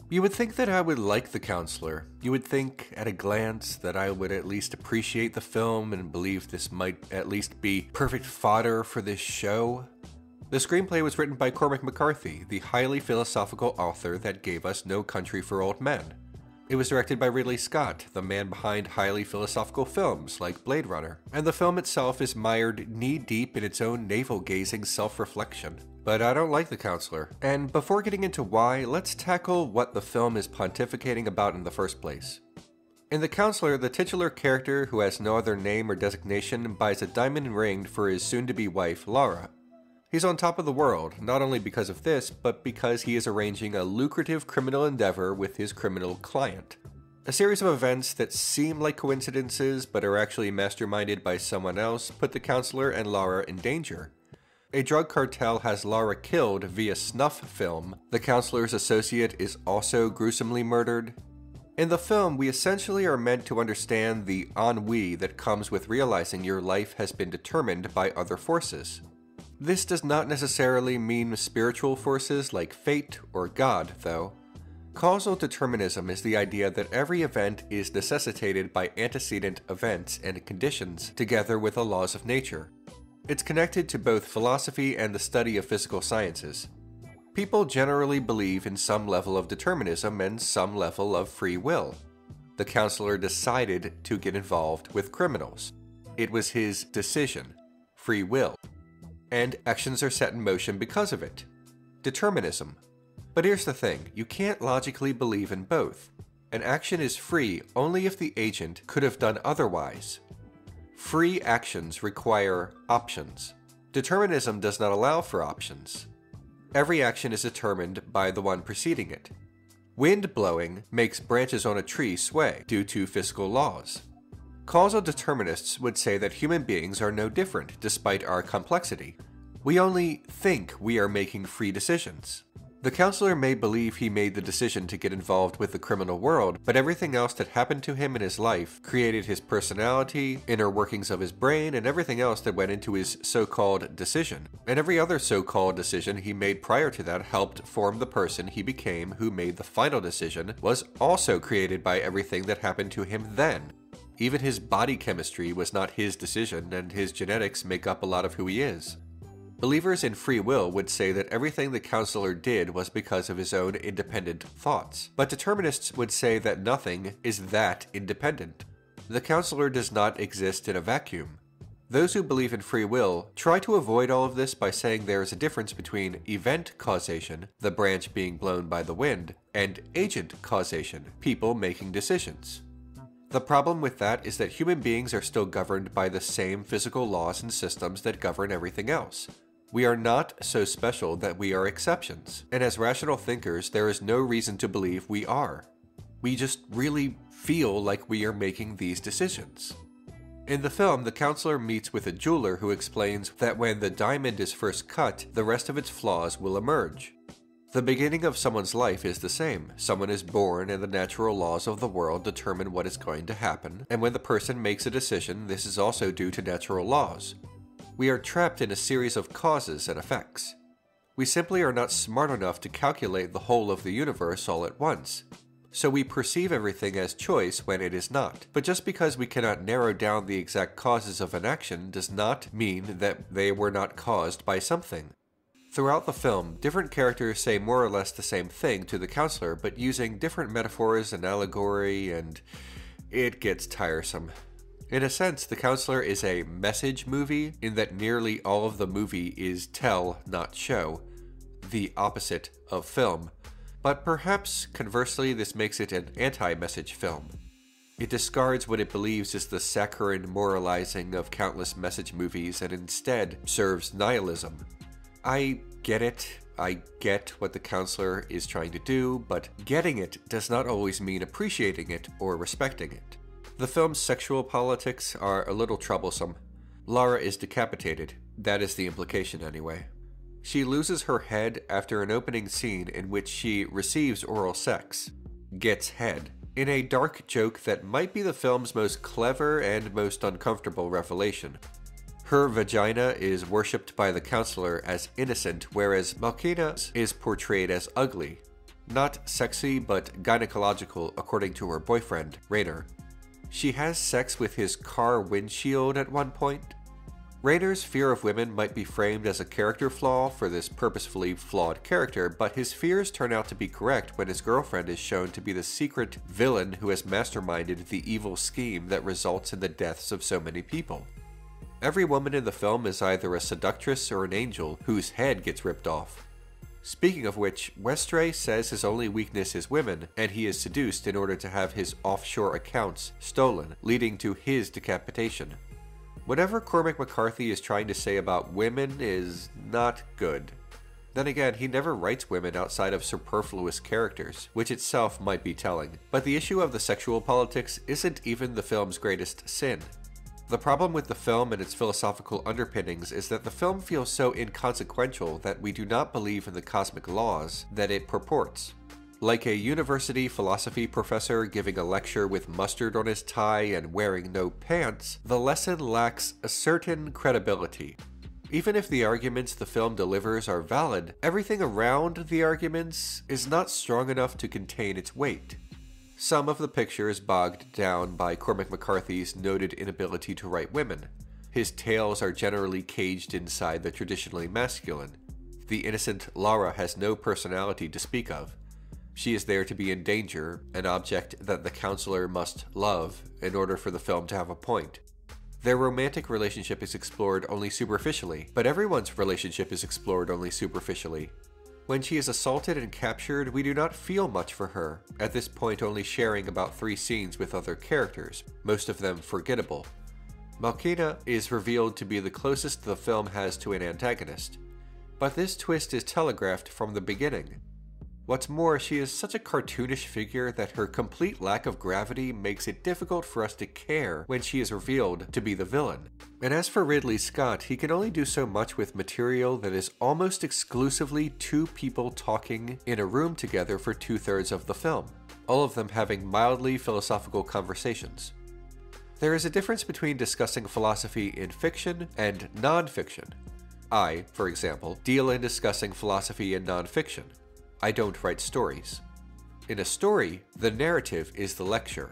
You would think that I would like the counselor. You would think at a glance that I would at least appreciate the film and believe this might at least be perfect fodder for this show. The screenplay was written by Cormac McCarthy, the highly philosophical author that gave us No Country for Old Men. It was directed by Ridley Scott, the man behind highly philosophical films like Blade Runner, and the film itself is mired knee-deep in its own navel-gazing self-reflection. But I don't like the counselor, and before getting into why, let's tackle what the film is pontificating about in the first place. In The Counselor, the titular character, who has no other name or designation, buys a diamond ring for his soon-to-be wife, Laura. He's on top of the world, not only because of this, but because he is arranging a lucrative criminal endeavor with his criminal client. A series of events that seem like coincidences, but are actually masterminded by someone else, put the counselor and Laura in danger. A drug cartel has Laura killed via snuff film. The counselor's associate is also gruesomely murdered. In the film, we essentially are meant to understand the ennui that comes with realizing your life has been determined by other forces. This does not necessarily mean spiritual forces like fate or God, though. Causal determinism is the idea that every event is necessitated by antecedent events and conditions together with the laws of nature. It's connected to both philosophy and the study of physical sciences. People generally believe in some level of determinism and some level of free will. The counselor decided to get involved with criminals. It was his decision, free will, and actions are set in motion because of it. Determinism. But here's the thing, you can't logically believe in both. An action is free only if the agent could have done otherwise. Free actions require options. Determinism does not allow for options. Every action is determined by the one preceding it. Wind blowing makes branches on a tree sway due to physical laws. Causal determinists would say that human beings are no different despite our complexity. We only think we are making free decisions. The counselor may believe he made the decision to get involved with the criminal world, but everything else that happened to him in his life created his personality, inner workings of his brain, and everything else that went into his so-called decision. And every other so-called decision he made prior to that helped form the person he became, who made the final decision, was also created by everything that happened to him then. Even his body chemistry was not his decision, and his genetics make up a lot of who he is. Believers in free will would say that everything the counselor did was because of his own independent thoughts, but determinists would say that nothing is that independent. The counselor does not exist in a vacuum. Those who believe in free will try to avoid all of this by saying there is a difference between event causation, the branch being blown by the wind, and agent causation, people making decisions. The problem with that is that human beings are still governed by the same physical laws and systems that govern everything else. We are not so special that we are exceptions, and as rational thinkers, there is no reason to believe we are. We just really feel like we are making these decisions. In the film, the counselor meets with a jeweler who explains that when the diamond is first cut, the rest of its flaws will emerge. The beginning of someone's life is the same. Someone is born and the natural laws of the world determine what is going to happen, and when the person makes a decision, this is also due to natural laws. We are trapped in a series of causes and effects. We simply are not smart enough to calculate the whole of the universe all at once. So we perceive everything as choice when it is not. But just because we cannot narrow down the exact causes of an action does not mean that they were not caused by something. Throughout the film, different characters say more or less the same thing to the counselor, but using different metaphors and allegory, and it gets tiresome. In a sense, The Counselor is a message movie in that nearly all of the movie is tell, not show, the opposite of film. But perhaps, conversely, this makes it an anti-message film. It discards what it believes is the saccharine moralizing of countless message movies and instead serves nihilism. I get it. I get what The Counselor is trying to do, but getting it does not always mean appreciating it or respecting it. The film's sexual politics are a little troublesome. Laura is decapitated. That is the implication anyway. She loses her head after an opening scene in which she receives oral sex. Gets head. In a dark joke that might be the film's most clever and most uncomfortable revelation. Her vagina is worshipped by the counselor as innocent, whereas Malkina's is portrayed as ugly. Not sexy, but gynecological, according to her boyfriend, Raynor. She has sex with his car windshield at one point. Raynor's fear of women might be framed as a character flaw for this purposefully flawed character, but his fears turn out to be correct when his girlfriend is shown to be the secret villain who has masterminded the evil scheme that results in the deaths of so many people. Every woman in the film is either a seductress or an angel whose head gets ripped off. Speaking of which, Westray says his only weakness is women, and he is seduced in order to have his offshore accounts stolen, leading to his decapitation. Whatever Cormac McCarthy is trying to say about women is not good. Then again, he never writes women outside of superfluous characters, which itself might be telling. But the issue of the sexual politics isn't even the film's greatest sin. The problem with the film and its philosophical underpinnings is that the film feels so inconsequential that we do not believe in the cosmic laws that it purports. Like a university philosophy professor giving a lecture with mustard on his tie and wearing no pants, the lesson lacks a certain credibility. Even if the arguments the film delivers are valid, everything around the arguments is not strong enough to contain its weight. Some of the picture is bogged down by Cormac McCarthy's noted inability to write women. His tales are generally caged inside the traditionally masculine. The innocent Lara has no personality to speak of. She is there to be in danger, an object that the counselor must love in order for the film to have a point. Their romantic relationship is explored only superficially, but everyone's relationship is explored only superficially. When she is assaulted and captured, we do not feel much for her, at this point only sharing about 3 scenes with other characters, most of them forgettable. Malkina is revealed to be the closest the film has to an antagonist, but this twist is telegraphed from the beginning. What's more, she is such a cartoonish figure that her complete lack of gravity makes it difficult for us to care when she is revealed to be the villain. And as for Ridley Scott, he can only do so much with material that is almost exclusively 2 people talking in a room together for 2/3 of the film, all of them having mildly philosophical conversations. There is a difference between discussing philosophy in fiction and non-fiction. I, for example, deal in discussing philosophy in non-fiction. I don't write stories. In a story, the narrative is the lecture.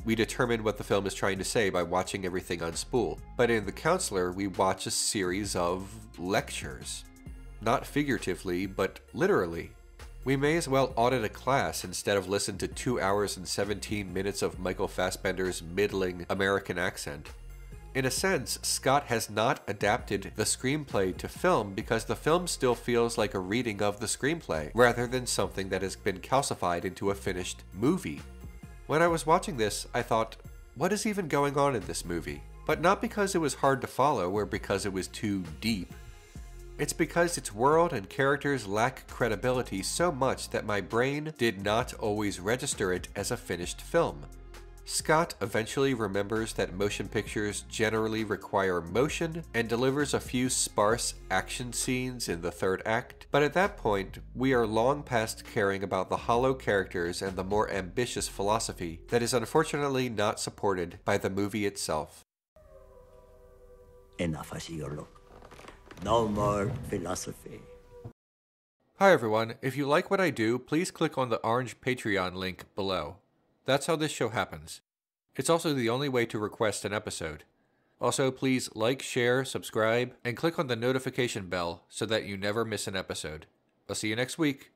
We determine what the film is trying to say by watching everything unspool. But in The Counselor, we watch a series of lectures. Not figuratively, but literally. We may as well audit a class instead of listen to 2 hours and 17 minutes of Michael Fassbender's middling American accent. In a sense, Scott has not adapted the screenplay to film because the film still feels like a reading of the screenplay, rather than something that has been calcified into a finished movie. When I was watching this, I thought, what is even going on in this movie? But not because it was hard to follow or because it was too deep. It's because its world and characters lack credibility so much that my brain did not always register it as a finished film. Scott eventually remembers that motion pictures generally require motion and delivers a few sparse action scenes in the 3rd act, but at that point, we are long past caring about the hollow characters and the more ambitious philosophy that is unfortunately not supported by the movie itself. Enough, Asiolo. No more philosophy. Hi everyone, if you like what I do, please click on the orange Patreon link below. That's how this show happens. It's also the only way to request an episode. Also, please like, share, subscribe, and click on the notification bell so that you never miss an episode. I'll see you next week.